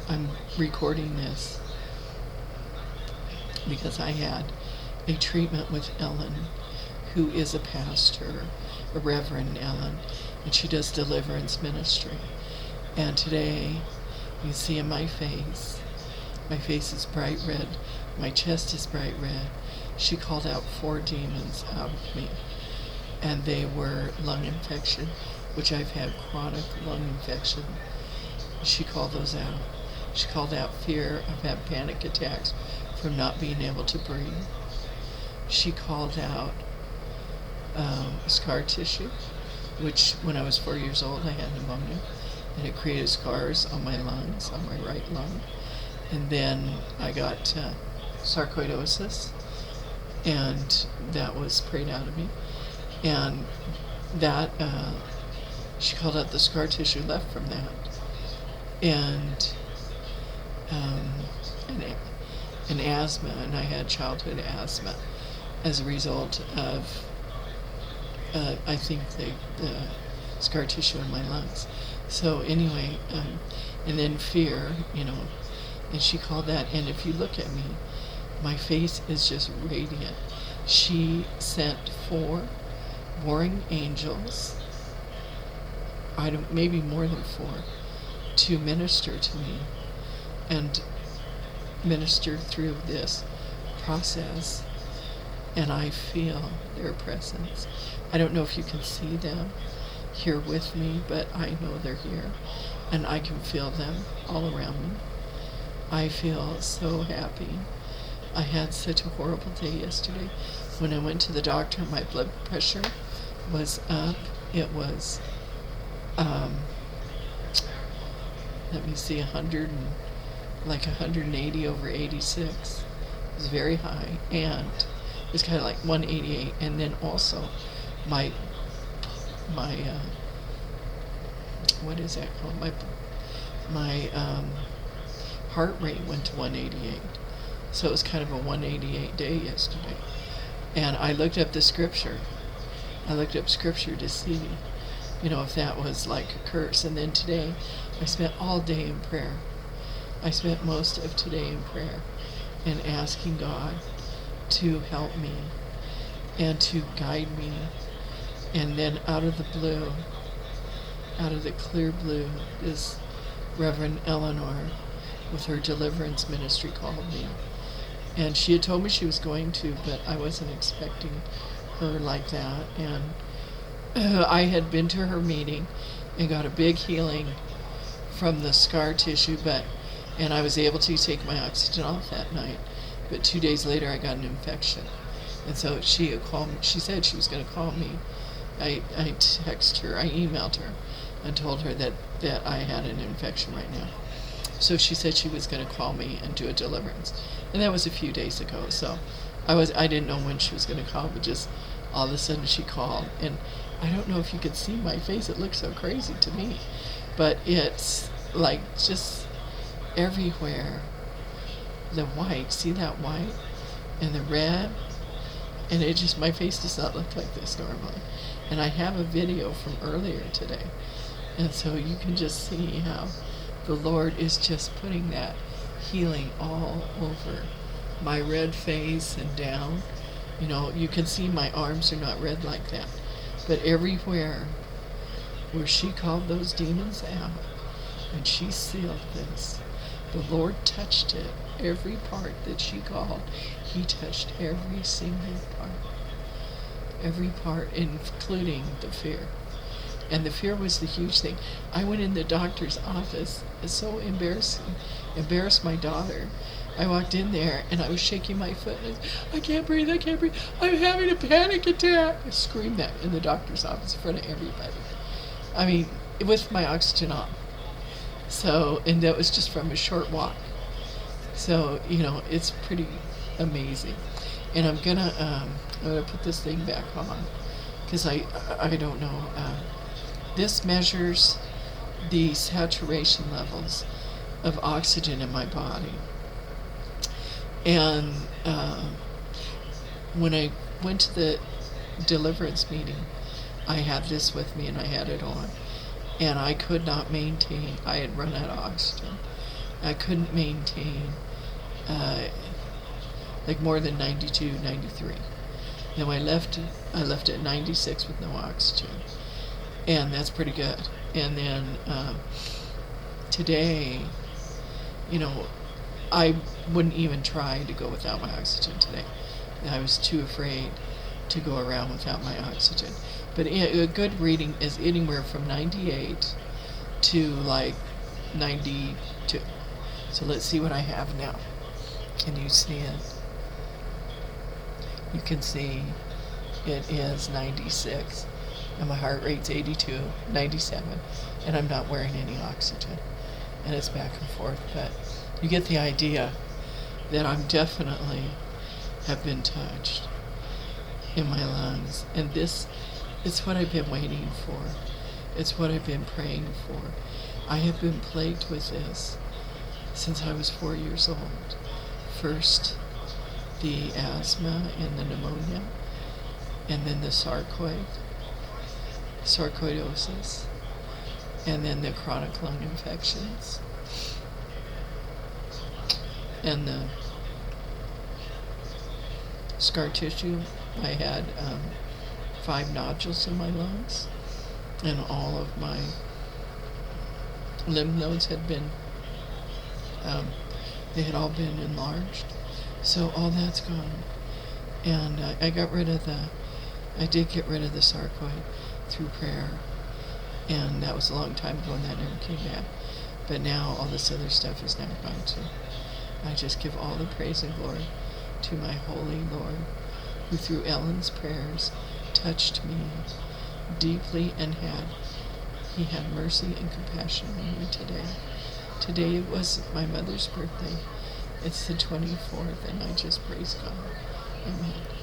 I'm recording this because I had a treatment with Ellen, who is a pastor, a Reverend Ellen, and she does deliverance ministry. And today, you see in my face is bright red, my chest is bright red. She called out 4 demons out of me, and they were lung infection, which I've had chronic lung infection. She called those out. She called out fear. I've had panic attacks from not being able to breathe. She called out scar tissue, which when I was 4 years old I had pneumonia, and it created scars on my lungs, on my right lung. And then I got sarcoidosis, and that was prayed out of me. And that, she called out the scar tissue left from that. And an asthma, and I had childhood asthma as a result of, I think, the scar tissue in my lungs. So anyway, and then fear, and she called that, and if you look at me, my face is just radiant. She sent 4 warring angels, maybe more than 4, to minister to me and minister through this process, and I feel their presence. I don't know if you can see them here with me, but I know they're here, and I can feel them all around me. I feel so happy. I had such a horrible day yesterday. When I went to the doctor, my blood pressure was up. It was, let me see, 180 over 86. It was very high, and it was kind of like 188. And then also, my what is that called? My heart rate went to 188. So it was kind of a 188 day yesterday. And I looked up the scripture. I looked up scripture to see, if that was like a curse. And then today, I spent all day in prayer. I spent most of today in prayer and asking God to help me and to guide me. And then out of the blue, out of the clear blue, this Reverend Eleanor with her deliverance ministry called me. And she had told me she was going to, but I wasn't expecting her like that. And I had been to her meeting and got a big healing from the scar tissue, and I was able to take my oxygen off that night. But 2 days later, I got an infection. And so she had called me. She said she was going to call me. I texted her, I emailed her, and told her that I had an infection right now. So she said she was going to call me and do a deliverance. And that was a few days ago. So I didn't know when she was going to call, but just all of a sudden she called. And I don't know if you could see my face. It looks so crazy to me. But it's like just everywhere. The white, see that white? And the red? And my face does not look like this normally. And I have a video from earlier today. And so you can just see how the Lord is just putting that healing all over my red face and down. You can see my arms are not red like that. But everywhere where she called those demons out and she sealed this, the Lord touched it. Every part that she called, He touched every single part. Every part, including the fear. And the fear was the huge thing. I went in the doctor's office. It's so embarrassed my daughter. I walked in there and I was shaking my foot. And I can't breathe, I'm having a panic attack. I screamed that in the doctor's office in front of everybody. I mean, with my oxygen on. So, and that was just from a short walk. So, it's pretty amazing. And I'm gonna put this thing back on because I don't know. This measures the saturation levels of oxygen in my body. And when I went to the deliverance meeting, I had this with me and I had it on. And I could not maintain. I had run out of oxygen. I couldn't maintain like more than 92, 93. Now I left at 96 with no oxygen, and that's pretty good. And then today, I wouldn't even try to go without my oxygen today. I was too afraid to go around without my oxygen. But a good reading is anywhere from 98 to like 92. So let's see what I have now. Can you see it? You can see it is 96, and my heart rate's 82, 97, and I'm not wearing any oxygen. And it's back and forth, but you get the idea that I'm definitely have been touched in my lungs. And this is what I've been waiting for. It's what I've been praying for. I have been plagued with this since I was 4 years old. First, the asthma and the pneumonia, and then the sarcoidosis, and then the chronic lung infections, and the scar tissue. I had 5 nodules in my lungs, and all of my lymph nodes had been, they had all been enlarged. So all that's gone. And I did get rid of the sarcoid through prayer. And that was a long time ago, and that never came back. But now all this other stuff is never gone too. I just give all the praise and glory to my holy Lord, who through Ellen's prayers touched me deeply, and he had mercy and compassion on me today. Today was my mother's birthday. It's the 24th, and I just praise God. Amen.